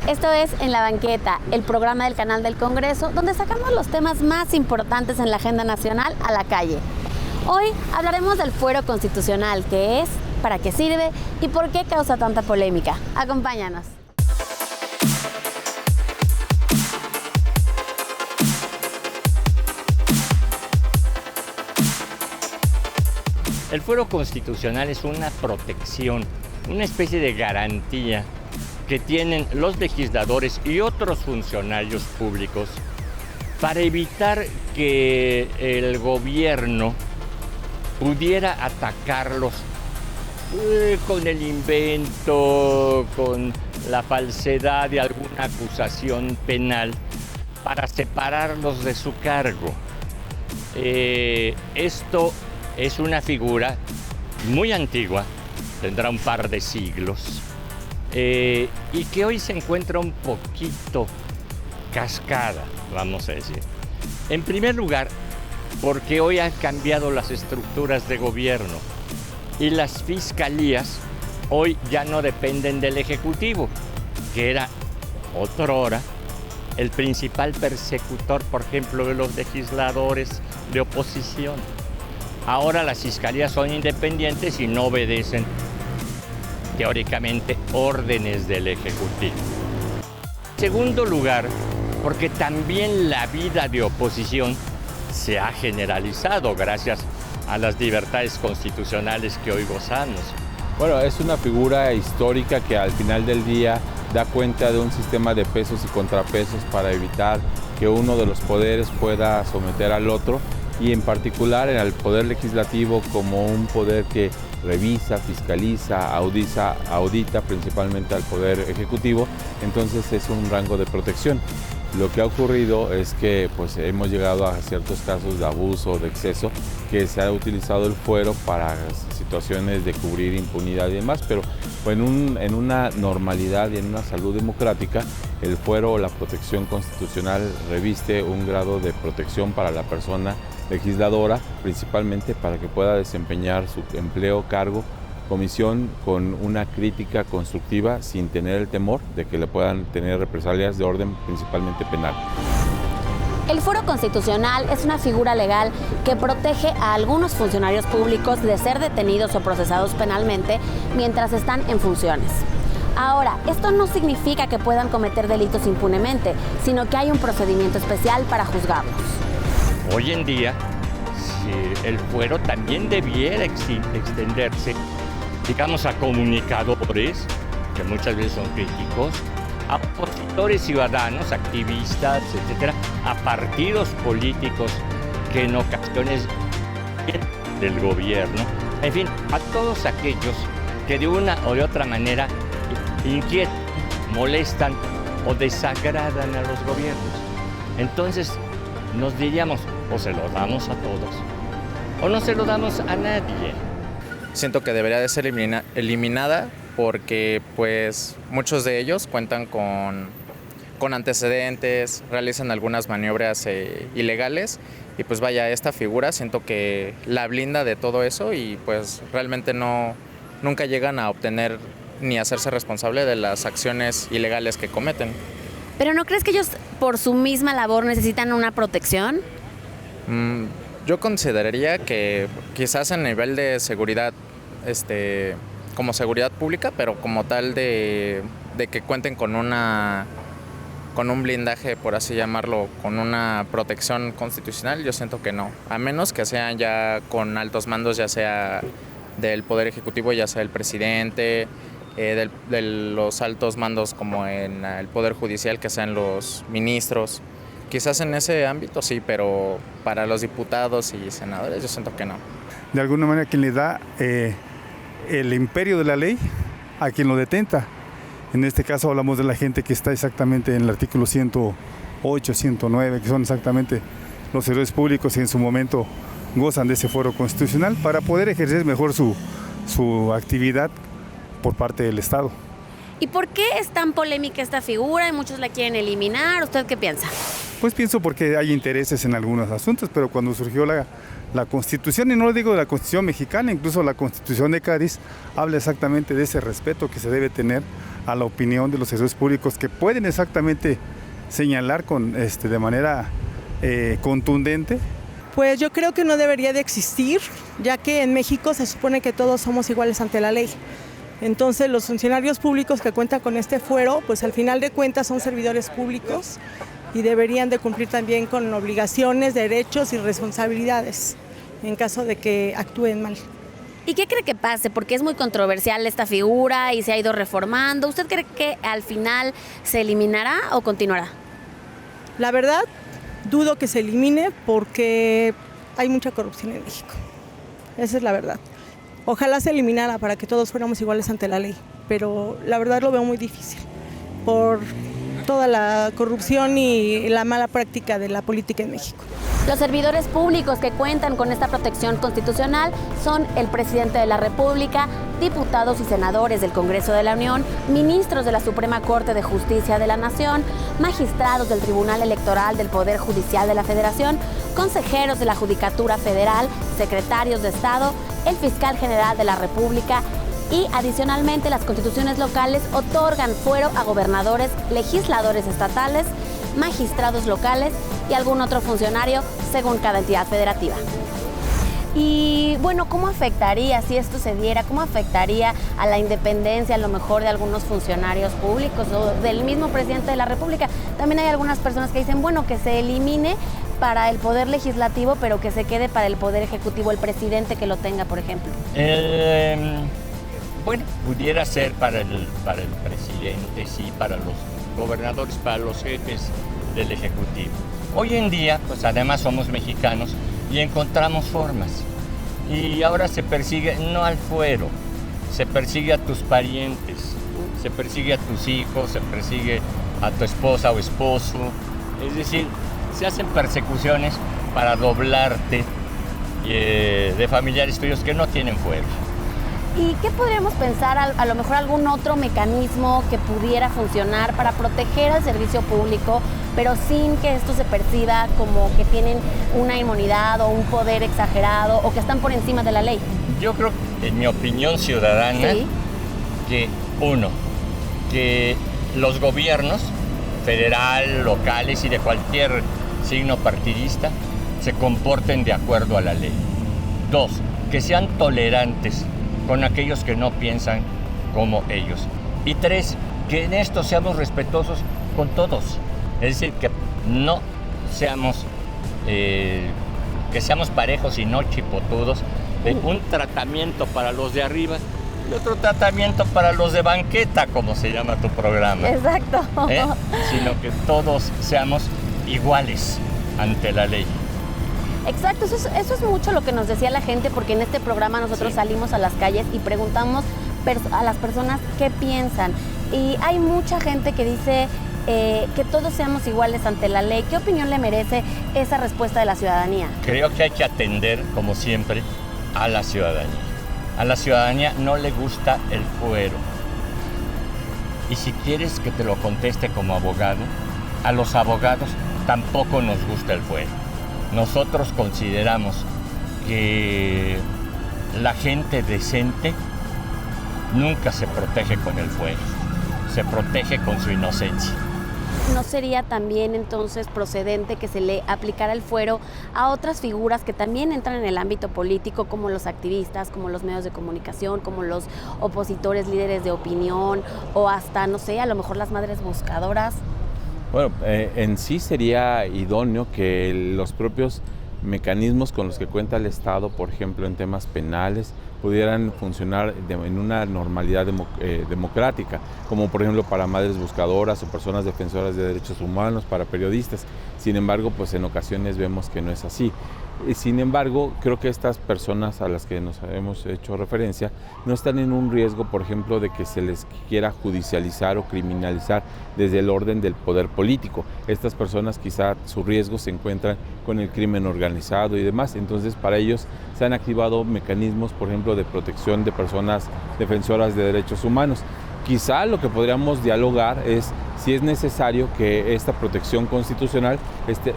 Esto es En la Banqueta, el programa del canal del Congreso, donde sacamos los temas más importantes en la agenda nacional a la calle. Hoy hablaremos del fuero constitucional, qué es, para qué sirve y por qué causa tanta polémica. Acompáñanos. El fuero constitucional es una protección, una especie de garantía que tienen los legisladores y otros funcionarios públicos para evitar que el gobierno pudiera atacarlos con el invento, con la falsedad de alguna acusación penal para separarlos de su cargo. Esto es una figura muy antigua, tendrá un par de siglos, y que hoy se encuentra un poquito cascada, vamos a decir. En primer lugar, porque hoy han cambiado las estructuras de gobierno y las fiscalías hoy ya no dependen del Ejecutivo, que era otrora el principal persecutor, por ejemplo, de los legisladores de oposición. Ahora las fiscalías son independientes y no obedecen teóricamente órdenes del Ejecutivo. En segundo lugar, porque también la vida de oposición se ha generalizado gracias a las libertades constitucionales que hoy gozamos. Bueno, es una figura histórica que al final del día da cuenta de un sistema de pesos y contrapesos para evitar que uno de los poderes pueda someter al otro, y en particular en el poder legislativo como un poder que revisa, fiscaliza, audita principalmente al poder ejecutivo. Entonces es un rango de protección. Lo que ha ocurrido es que hemos llegado a ciertos casos de abuso, de exceso, que se ha utilizado el fuero para situaciones de cubrir impunidad y demás, pero en una normalidad y en una salud democrática, el fuero o la protección constitucional reviste un grado de protección para la persona legisladora, principalmente para que pueda desempeñar su empleo, cargo, comisión con una crítica constructiva sin tener el temor de que le puedan tener represalias de orden principalmente penal. El fuero constitucional es una figura legal que protege a algunos funcionarios públicos de ser detenidos o procesados penalmente mientras están en funciones. Ahora, esto no significa que puedan cometer delitos impunemente, sino que hay un procedimiento especial para juzgarlos. Hoy en día, el fuero también debiera extenderse, digamos, a comunicadores, que muchas veces son críticos, a opositores ciudadanos, activistas, etcétera, a partidos políticos que en ocasiones del gobierno, en fin, a todos aquellos que de una o de otra manera inquietan, molestan o desagradan a los gobiernos. Entonces, nos diríamos, o se lo damos a todos, o no se lo damos a nadie. Siento que debería de ser eliminada porque muchos de ellos cuentan con antecedentes, realizan algunas maniobras ilegales y esta figura siento que la blinda de todo eso y realmente nunca llegan a obtener ni a hacerse responsable de las acciones ilegales que cometen. ¿Pero no crees que ellos por su misma labor necesitan una protección? Yo consideraría que quizás a nivel de seguridad, como seguridad pública, pero como tal de que cuenten con un blindaje, por así llamarlo, con una protección constitucional, yo siento que no. A menos que sean ya con altos mandos, ya sea del Poder Ejecutivo, ya sea el presidente, de los altos mandos como en el Poder Judicial, que sean los ministros. Quizás en ese ámbito sí, pero para los diputados y senadores yo siento que no. De alguna manera quien le da el imperio de la ley a quien lo detenta. En este caso hablamos de la gente que está exactamente en el artículo 108, 109, que son exactamente los servidores públicos y en su momento gozan de ese fuero constitucional para poder ejercer mejor su actividad por parte del Estado. ¿Y por qué es tan polémica esta figura y muchos la quieren eliminar? ¿Usted qué piensa? Pues pienso porque hay intereses en algunos asuntos, pero cuando surgió la Constitución, y no lo digo de la Constitución mexicana, incluso la Constitución de Cádiz, habla exactamente de ese respeto que se debe tener a la opinión de los servidores públicos, que pueden exactamente señalar de manera contundente. Pues yo creo que no debería de existir, ya que en México se supone que todos somos iguales ante la ley. Entonces los funcionarios públicos que cuentan con este fuero, pues al final de cuentas son servidores públicos y deberían de cumplir también con obligaciones, derechos y responsabilidades en caso de que actúen mal. ¿Y qué cree que pase? Porque es muy controversial esta figura y se ha ido reformando. ¿Usted cree que al final se eliminará o continuará? La verdad, dudo que se elimine porque hay mucha corrupción en México. Esa es la verdad. Ojalá se eliminara para que todos fuéramos iguales ante la ley, pero la verdad lo veo muy difícil por toda la corrupción y la mala práctica de la política en México. Los servidores públicos que cuentan con esta protección constitucional son el presidente de la República, diputados y senadores del Congreso de la Unión, ministros de la Suprema Corte de Justicia de la Nación, magistrados del Tribunal Electoral del Poder Judicial de la Federación, consejeros de la Judicatura Federal, secretarios de Estado, el fiscal general de la República y adicionalmente las constituciones locales otorgan fuero a gobernadores, legisladores estatales, magistrados locales y algún otro funcionario según cada entidad federativa. Y bueno, ¿cómo afectaría, si esto se diera, cómo afectaría a la independencia a lo mejor de algunos funcionarios públicos o del mismo presidente de la República? También hay algunas personas que dicen, bueno, que se elimine para el poder legislativo, pero que se quede para el poder ejecutivo, el presidente que lo tenga, por ejemplo. Bueno, pudiera ser para el presidente, sí, para los gobernadores, para los jefes del Ejecutivo. Hoy en día, pues además somos mexicanos y encontramos formas. Y ahora se persigue no al fuero, se persigue a tus parientes, se persigue a tus hijos, se persigue a tu esposa o esposo. Es decir, se hacen persecuciones para doblarte de familiares tuyos que no tienen fuero. ¿Y qué podríamos pensar, a lo mejor algún otro mecanismo que pudiera funcionar para proteger al servicio público, pero sin que esto se perciba como que tienen una inmunidad o un poder exagerado o que están por encima de la ley? Yo creo, en mi opinión ciudadana, ¿sí? Que los gobiernos federal, locales y de cualquier signo partidista se comporten de acuerdo a la ley. 2, que sean tolerantes con aquellos que no piensan como ellos. Y 3, que en esto seamos respetuosos con todos. Es decir, que no seamos, que seamos parejos y no chipotudos, de un tratamiento para los de arriba y otro tratamiento para los de banqueta, como se llama tu programa. Exacto. Sino que todos seamos iguales ante la ley. Exacto, eso es mucho lo que nos decía la gente, porque en este programa nosotros salimos a las calles y preguntamos a las personas qué piensan. Y hay mucha gente que dice que todos seamos iguales ante la ley. ¿Qué opinión le merece esa respuesta de la ciudadanía? Creo que hay que atender, como siempre, a la ciudadanía. A la ciudadanía no le gusta el fuero. Y si quieres que te lo conteste como abogado, a los abogados tampoco nos gusta el fuero. Nosotros consideramos que la gente decente nunca se protege con el fuero, se protege con su inocencia. ¿No sería también entonces procedente que se le aplicara el fuero a otras figuras que también entran en el ámbito político, como los activistas, como los medios de comunicación, como los opositores, líderes de opinión, o hasta, no sé, a lo mejor las madres buscadoras? Bueno, en sí sería idóneo que los propios mecanismos con los que cuenta el Estado, por ejemplo, en temas penales, pudieran funcionar en una normalidad democrática, como por ejemplo para madres buscadoras o personas defensoras de derechos humanos, para periodistas. Sin embargo, pues en ocasiones vemos que no es así. Sin embargo, creo que estas personas a las que nos hemos hecho referencia no están en un riesgo, por ejemplo, de que se les quiera judicializar o criminalizar desde el orden del poder político. Estas personas quizá su riesgo se encuentran con el crimen organizado y demás. Entonces, para ellos se han activado mecanismos, por ejemplo, de protección de personas defensoras de derechos humanos. Quizá lo que podríamos dialogar es si es necesario que esta protección constitucional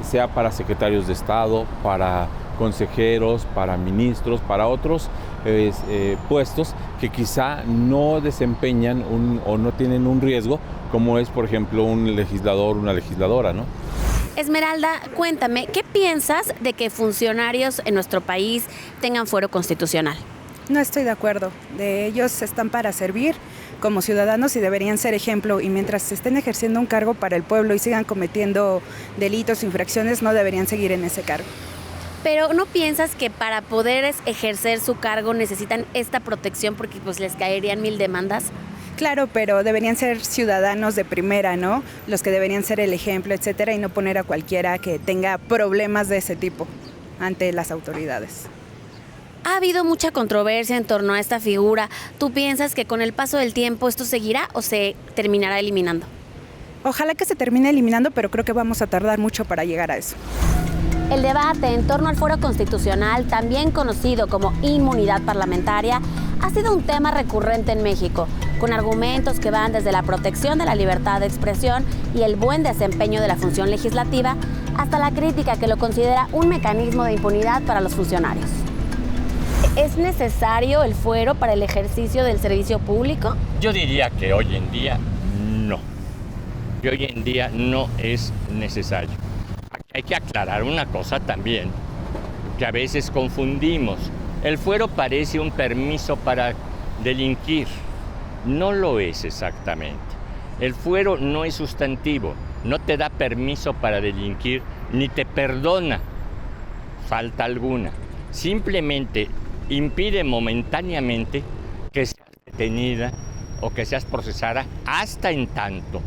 sea para secretarios de Estado, para consejeros, para ministros, para otros puestos que quizá no desempeñan o no tienen un riesgo, como es, por ejemplo, un legislador, una legisladora, ¿no? Esmeralda, cuéntame, ¿qué piensas de que funcionarios en nuestro país tengan fuero constitucional? No estoy de acuerdo. Ellos están para servir como ciudadanos y deberían ser ejemplo, y mientras estén ejerciendo un cargo para el pueblo y sigan cometiendo delitos o infracciones, no deberían seguir en ese cargo. Pero ¿no piensas que para poder ejercer su cargo necesitan esta protección porque pues les caerían 1000 demandas? Claro, pero deberían ser ciudadanos de primera, ¿no? Los que deberían ser el ejemplo, etcétera, y no poner a cualquiera que tenga problemas de ese tipo ante las autoridades. Ha habido mucha controversia en torno a esta figura. ¿Tú piensas que con el paso del tiempo esto seguirá o se terminará eliminando? Ojalá que se termine eliminando, pero creo que vamos a tardar mucho para llegar a eso. El debate en torno al fuero constitucional, también conocido como inmunidad parlamentaria, ha sido un tema recurrente en México, con argumentos que van desde la protección de la libertad de expresión y el buen desempeño de la función legislativa, hasta la crítica que lo considera un mecanismo de impunidad para los funcionarios. ¿Es necesario el fuero para el ejercicio del servicio público? Yo diría que hoy en día no. Que hoy en día no es necesario. Hay que aclarar una cosa también, que a veces confundimos. El fuero parece un permiso para delinquir. No lo es exactamente. El fuero no es sustantivo, no te da permiso para delinquir, ni te perdona falta alguna. Simplemente impide momentáneamente que seas detenida o que seas procesada hasta en tanto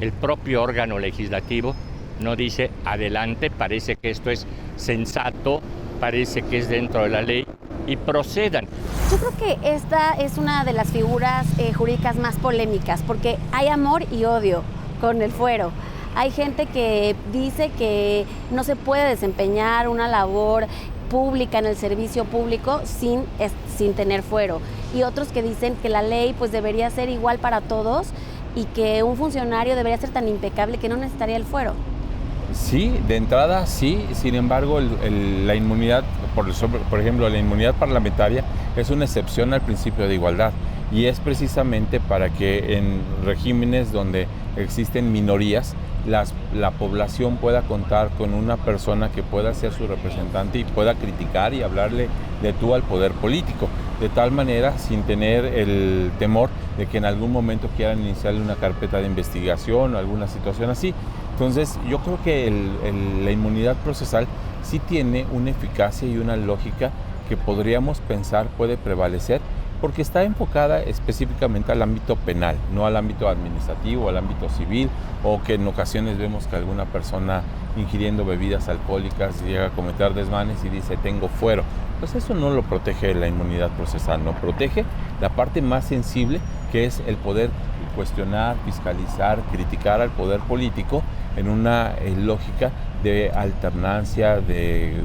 el propio órgano legislativo no dice adelante, parece que esto es sensato, parece que es dentro de la ley y procedan. Yo creo que esta es una de las figuras jurídicas más polémicas porque hay amor y odio con el fuero. Hay gente que dice que no se puede desempeñar una labor pública en el servicio público sin tener fuero, y otros que dicen que la ley pues debería ser igual para todos y que un funcionario debería ser tan impecable que no necesitaría el fuero. Sí, de entrada sí, sin embargo la inmunidad, por ejemplo, la inmunidad parlamentaria es una excepción al principio de igualdad y es precisamente para que en regímenes donde existen minorías, la población pueda contar con una persona que pueda ser su representante y pueda criticar y hablarle de tú al poder político, de tal manera sin tener el temor de que en algún momento quieran iniciarle una carpeta de investigación o alguna situación así. Entonces yo creo que la inmunidad procesal sí tiene una eficacia y una lógica que podríamos pensar puede prevalecer porque está enfocada específicamente al ámbito penal, no al ámbito administrativo, al ámbito civil, o que en ocasiones vemos que alguna persona ingiriendo bebidas alcohólicas llega a cometer desmanes y dice tengo fuero. Pues eso no lo protege la inmunidad procesal, no protege la parte más sensible que es el poder cuestionar, fiscalizar, criticar al poder político en una lógica de alternancia, de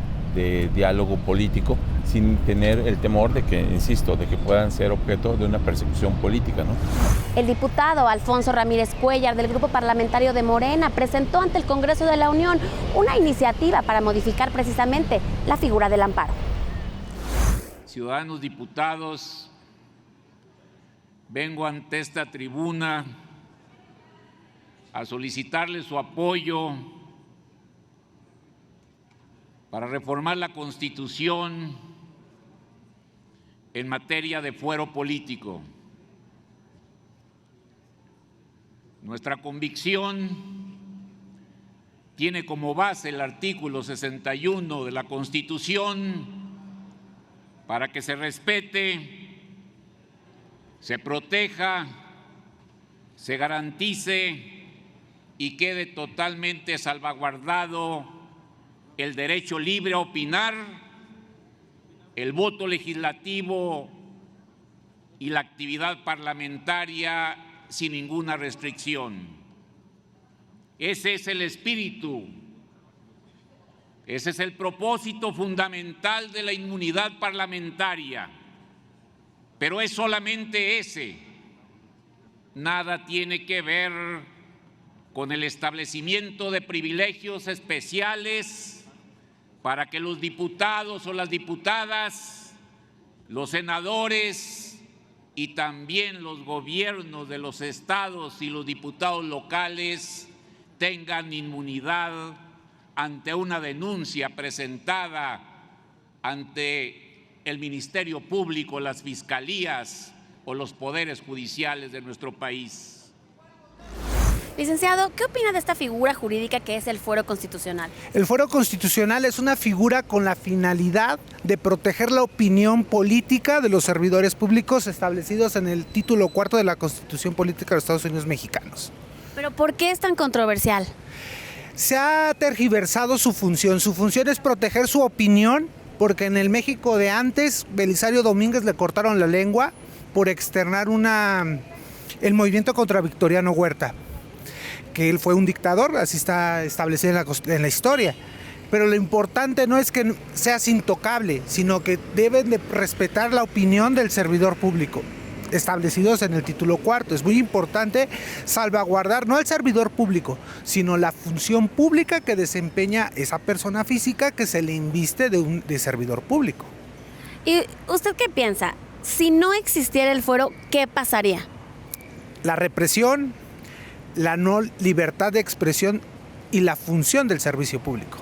diálogo político, sin tener el temor de que, insisto, de que puedan ser objeto de una persecución política, ¿no? El diputado Alfonso Ramírez Cuéllar del Grupo Parlamentario de Morena presentó ante el Congreso de la Unión una iniciativa para modificar precisamente la figura del amparo. Ciudadanos diputados, vengo ante esta tribuna a solicitarles su apoyo para reformar la Constitución en materia de fuero político. Nuestra convicción tiene como base el artículo 61 de la Constitución para que se respete, se proteja, se garantice y quede totalmente salvaguardado el derecho libre a opinar, el voto legislativo y la actividad parlamentaria sin ninguna restricción. Ese es el espíritu, ese es el propósito fundamental de la inmunidad parlamentaria, pero es solamente ese. nada tiene que ver con el establecimiento de privilegios especiales para que los diputados o las diputadas, los senadores y también los gobiernos de los estados y los diputados locales tengan inmunidad ante una denuncia presentada ante el Ministerio Público, las fiscalías o los poderes judiciales de nuestro país. Licenciado, ¿qué opina de esta figura jurídica que es el fuero constitucional? El fuero constitucional es una figura con la finalidad de proteger la opinión política de los servidores públicos establecidos en el título 4 de la Constitución Política de los Estados Unidos Mexicanos. ¿Pero por qué es tan controversial? Se ha tergiversado su función. Su función es proteger su opinión, porque en el México de antes, Belisario Domínguez le cortaron la lengua por externar el movimiento contra Victoriano Huerta, que él fue un dictador, así está establecido en la historia. Pero lo importante no es que seas intocable, sino que deben de respetar la opinión del servidor público, establecidos en el título 4. Es muy importante salvaguardar no al servidor público, sino la función pública que desempeña esa persona física que se le inviste de servidor público. ¿Y usted qué piensa? Si no existiera el fuero, ¿qué pasaría? La represión, la no libertad de expresión y la función del servicio público.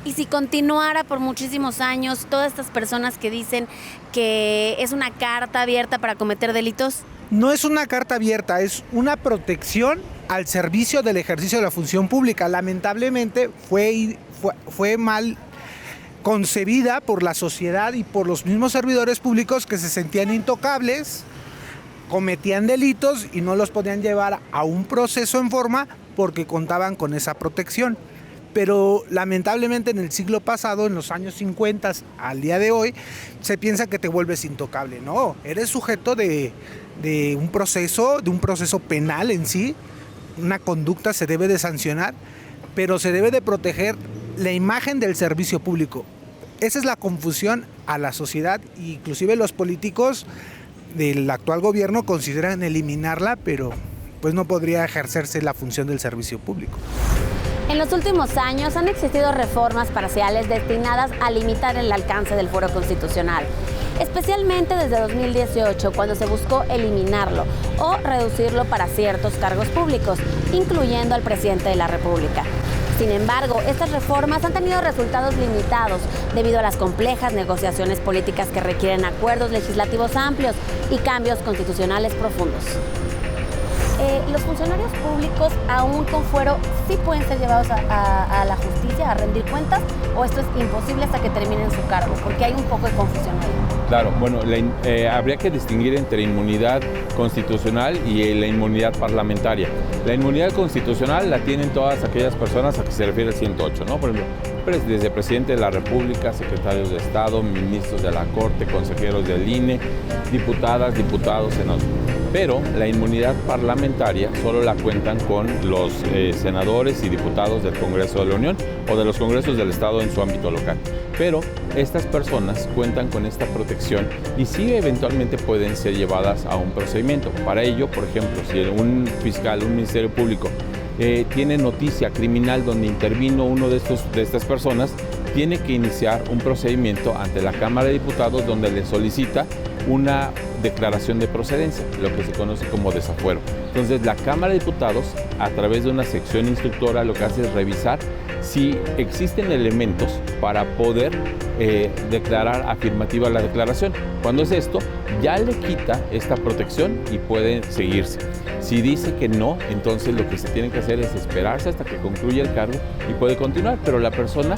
Y si continuara por muchísimos años, todas estas personas que dicen que es una carta abierta para cometer delitos. No es una carta abierta, es una protección al servicio del ejercicio de la función pública. Lamentablemente fue mal concebida por la sociedad y por los mismos servidores públicos que se sentían intocables, cometían delitos y no los podían llevar a un proceso en forma porque contaban con esa protección. Pero lamentablemente en el siglo pasado, en los años 50 al día de hoy, se piensa que te vuelves intocable. No, eres sujeto de un proceso penal en sí. Una conducta se debe de sancionar, pero se debe de proteger la imagen del servicio público. Esa es la confusión a la sociedad, inclusive los políticos del actual gobierno consideran eliminarla, pero pues no podría ejercerse la función del servicio público. En los últimos años han existido reformas parciales destinadas a limitar el alcance del fuero constitucional, especialmente desde 2018, cuando se buscó eliminarlo o reducirlo para ciertos cargos públicos, incluyendo al presidente de la República. Sin embargo, estas reformas han tenido resultados limitados debido a las complejas negociaciones políticas que requieren acuerdos legislativos amplios y cambios constitucionales profundos. ¿Los funcionarios públicos, aún con fuero, sí pueden ser llevados a la justicia a rendir cuentas, o esto es imposible hasta que terminen su cargo? Porque hay un poco de confusión ahí. Claro, bueno, habría que distinguir entre inmunidad constitucional y la inmunidad parlamentaria. La inmunidad constitucional la tienen todas aquellas personas a que se refiere el 108, ¿no? Por ejemplo, desde presidente de la República, secretarios de Estado, ministros de la Corte, consejeros del INE, diputadas, diputados, senadores. Pero la inmunidad parlamentaria solo la cuentan con los senadores y diputados del Congreso de la Unión o de los congresos del Estado en su ámbito local. Pero estas personas cuentan con esta protección y sí eventualmente pueden ser llevadas a un procedimiento. Para ello, por ejemplo, si un fiscal, un ministerio público tiene noticia criminal donde intervino uno de estas personas, tiene que iniciar un procedimiento ante la Cámara de Diputados donde le solicita una declaración de procedencia, lo que se conoce como desafuero. Entonces, la Cámara de Diputados, a través de una sección instructora, lo que hace es revisar si existen elementos para poder declarar afirmativa la declaración. Cuando es esto, ya le quita esta protección y puede seguirse. Si dice que no, entonces lo que se tiene que hacer es esperarse hasta que concluya el cargo y puede continuar, pero la persona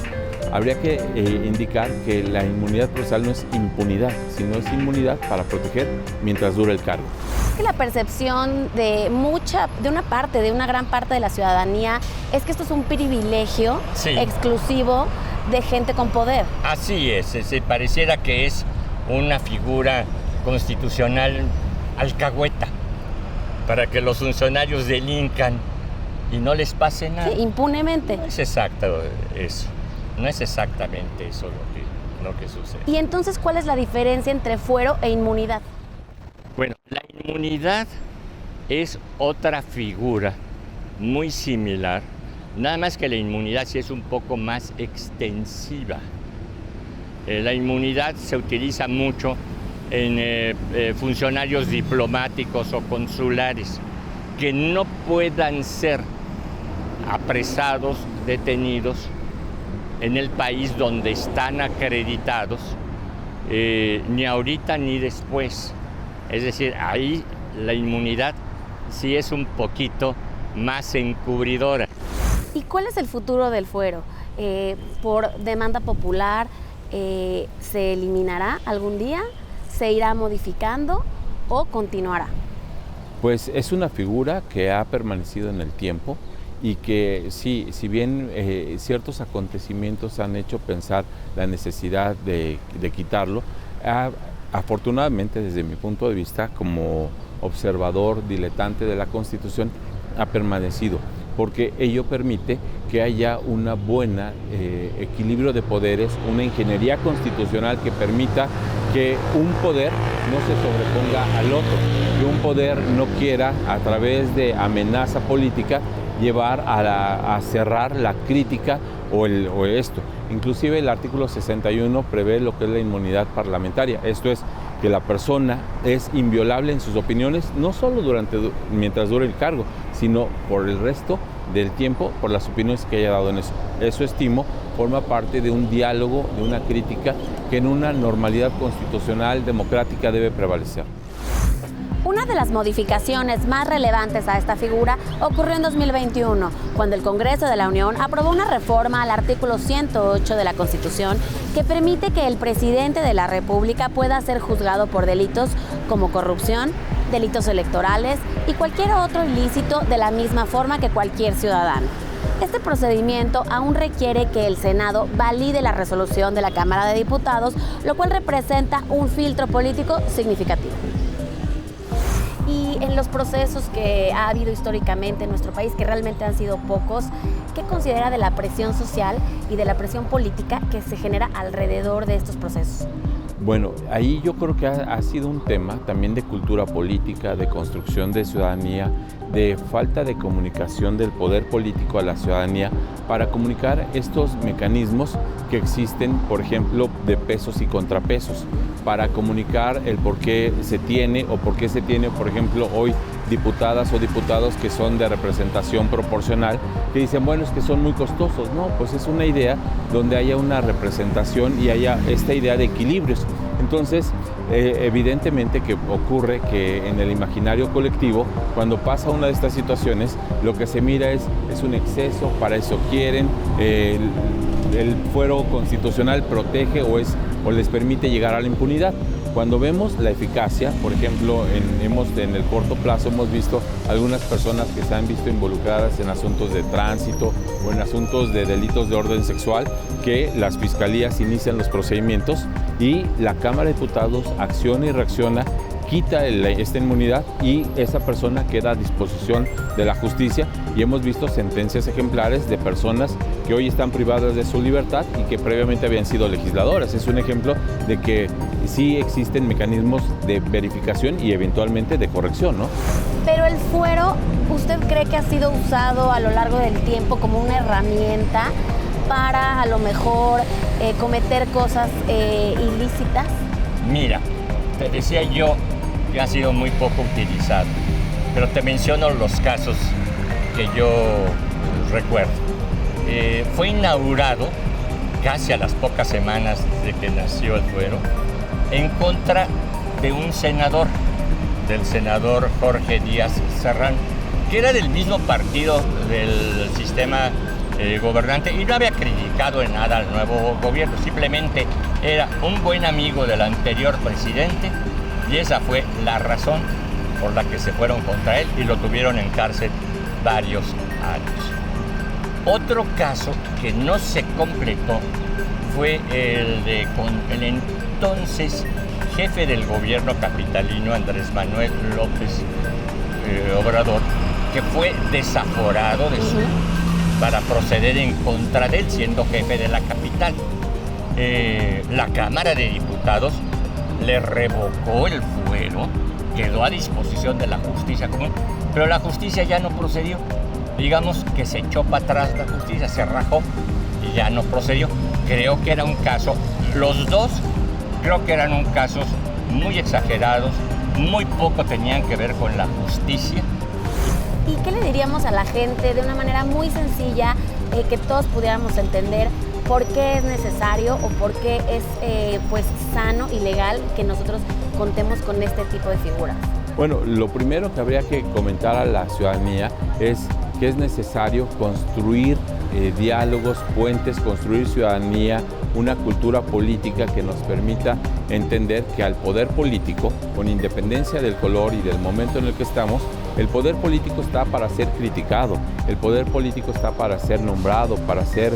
habría que indicar que la inmunidad procesal no es impunidad, sino es inmunidad para proteger mientras dure el cargo. Es que la percepción de una gran parte de la ciudadanía es que esto es un privilegio exclusivo de gente con poder. Así es, pareciera que es una figura constitucional alcahueta para que los funcionarios delincan y no les pase nada. Sí, impunemente. No es exacto eso. No es exactamente eso lo que sucede. ¿Y entonces cuál es la diferencia entre fuero e inmunidad? Bueno, la inmunidad es otra figura muy similar, nada más que la inmunidad sí es un poco más extensiva. La inmunidad se utiliza mucho en funcionarios diplomáticos o consulares que no puedan ser apresados, detenidos en el país donde están acreditados, ni ahorita ni después. Es decir, ahí la inmunidad sí es un poquito más encubridora. ¿Y cuál es el futuro del fuero? ¿Por demanda popular se eliminará algún día? ¿Se irá modificando o continuará? Pues es una figura que ha permanecido en el tiempo y que sí, si bien ciertos acontecimientos han hecho pensar la necesidad de quitarlo, afortunadamente desde mi punto de vista como observador diletante de la Constitución ha permanecido, porque ello permite que haya un buen equilibrio de poderes, una ingeniería constitucional que permita que un poder no se sobreponga al otro, que un poder no quiera a través de amenaza política llevar a cerrar la crítica o esto. Inclusive el artículo 61 prevé lo que es la inmunidad parlamentaria, esto es que la persona es inviolable en sus opiniones, no solo mientras dure el cargo, sino por el resto del tiempo, por las opiniones que haya dado en eso. Eso estimo forma parte de un diálogo, de una crítica que en una normalidad constitucional democrática debe prevalecer. Una de las modificaciones más relevantes a esta figura ocurrió en 2021, cuando el Congreso de la Unión aprobó una reforma al artículo 108 de la Constitución que permite que el presidente de la República pueda ser juzgado por delitos como corrupción, delitos electorales y cualquier otro ilícito de la misma forma que cualquier ciudadano. Este procedimiento aún requiere que el Senado valide la resolución de la Cámara de Diputados, lo cual representa un filtro político significativo. Y en los procesos que ha habido históricamente en nuestro país, que realmente han sido pocos, ¿qué considera de la presión social y de la presión política que se genera alrededor de estos procesos? Bueno, ahí yo creo que ha sido un tema también de cultura política, de construcción de ciudadanía, de falta de comunicación del poder político a la ciudadanía para comunicar estos mecanismos que existen, por ejemplo, de pesos y contrapesos, para comunicar el por qué se tiene o por qué se tiene, por ejemplo, hoy diputadas o diputados que son de representación proporcional, que dicen, bueno, es que son muy costosos. No, pues es una idea donde haya una representación y haya esta idea de equilibrios. Entonces, evidentemente que ocurre que en el imaginario colectivo, cuando pasa una de estas situaciones, lo que se mira es un exceso, para eso quieren, el fuero constitucional protege o les permite llegar a la impunidad. Cuando vemos la eficacia, por ejemplo, en el corto plazo hemos visto algunas personas que se han visto involucradas en asuntos de tránsito o en asuntos de delitos de orden sexual, que las fiscalías inician los procedimientos y la Cámara de Diputados acciona y reacciona, quita esta inmunidad y esa persona queda a disposición de la justicia, y hemos visto sentencias ejemplares de personas que hoy están privadas de su libertad y que previamente habían sido legisladoras. Es un ejemplo de que sí existen mecanismos de verificación y eventualmente de corrección, ¿no? Pero el fuero, ¿usted cree que ha sido usado a lo largo del tiempo como una herramienta para a lo mejor cometer cosas ilícitas? Mira, te decía yo que ha sido muy poco utilizado, pero te menciono los casos que yo recuerdo. Fue inaugurado casi a las pocas semanas de que nació el fuero en contra de un senador, del senador Jorge Díaz Serrano, que era del mismo partido del sistema gobernante y no había criticado en nada al nuevo gobierno, simplemente era un buen amigo del anterior presidente y esa fue la razón por la que se fueron contra él y lo tuvieron en cárcel varios años. Otro caso que no se completó fue el de con el entonces jefe del gobierno capitalino, Andrés Manuel López Obrador, que fue desaforado para proceder en contra de él, siendo jefe de la capital. La Cámara de Diputados le revocó el fuero quedó a disposición de la justicia común, pero la justicia ya no procedió. Digamos que se echó para atrás la justicia, se rajó y ya no procedió. Creo que era un caso, los dos creo que eran casos muy exagerados, muy poco tenían que ver con la justicia. ¿Y qué le diríamos a la gente de una manera muy sencilla, que todos pudiéramos entender por qué es necesario o por qué es pues sano y legal que nosotros contemos con este tipo de figuras? Bueno, lo primero que habría que comentar a la ciudadanía es que es necesario construir diálogos, puentes, construir ciudadanía, una cultura política que nos permita entender que al poder político, con independencia del color y del momento en el que estamos, el poder político está para ser criticado, el poder político está para ser nombrado, para ser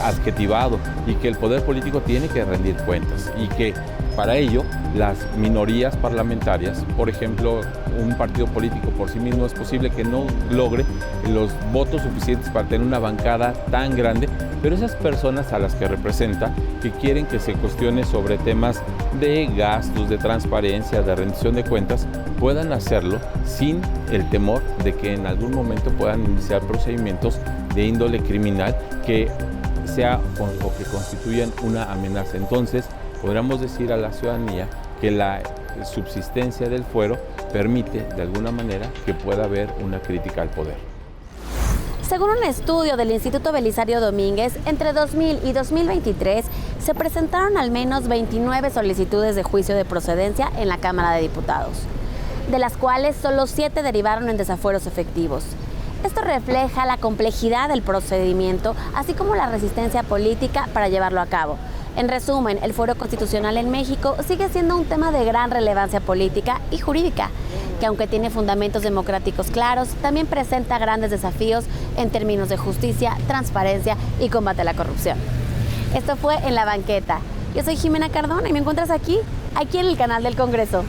adjetivado, y que el poder político tiene que rendir cuentas y que para ello las minorías parlamentarias, por ejemplo, un partido político por sí mismo es posible que no logre los votos suficientes para tener una bancada tan grande, pero esas personas a las que representa, que quieren que se cuestione sobre temas de gastos, de transparencia, de rendición de cuentas, puedan hacerlo sin el temor de que en algún momento puedan iniciar procedimientos de índole criminal que sea o que constituyan una amenaza. Entonces, podríamos decir a la ciudadanía que la subsistencia del fuero permite de alguna manera que pueda haber una crítica al poder. Según un estudio del Instituto Belisario Domínguez, entre 2000 y 2023 se presentaron al menos 29 solicitudes de juicio de procedencia en la Cámara de Diputados, de las cuales solo 7 derivaron en desafueros efectivos. Esto refleja la complejidad del procedimiento, así como la resistencia política para llevarlo a cabo. En resumen, el fuero constitucional en México sigue siendo un tema de gran relevancia política y jurídica, que aunque tiene fundamentos democráticos claros, también presenta grandes desafíos en términos de justicia, transparencia y combate a la corrupción. Esto fue En la Banqueta. Yo soy Jimena Cardona y me encuentras aquí en el canal del Congreso.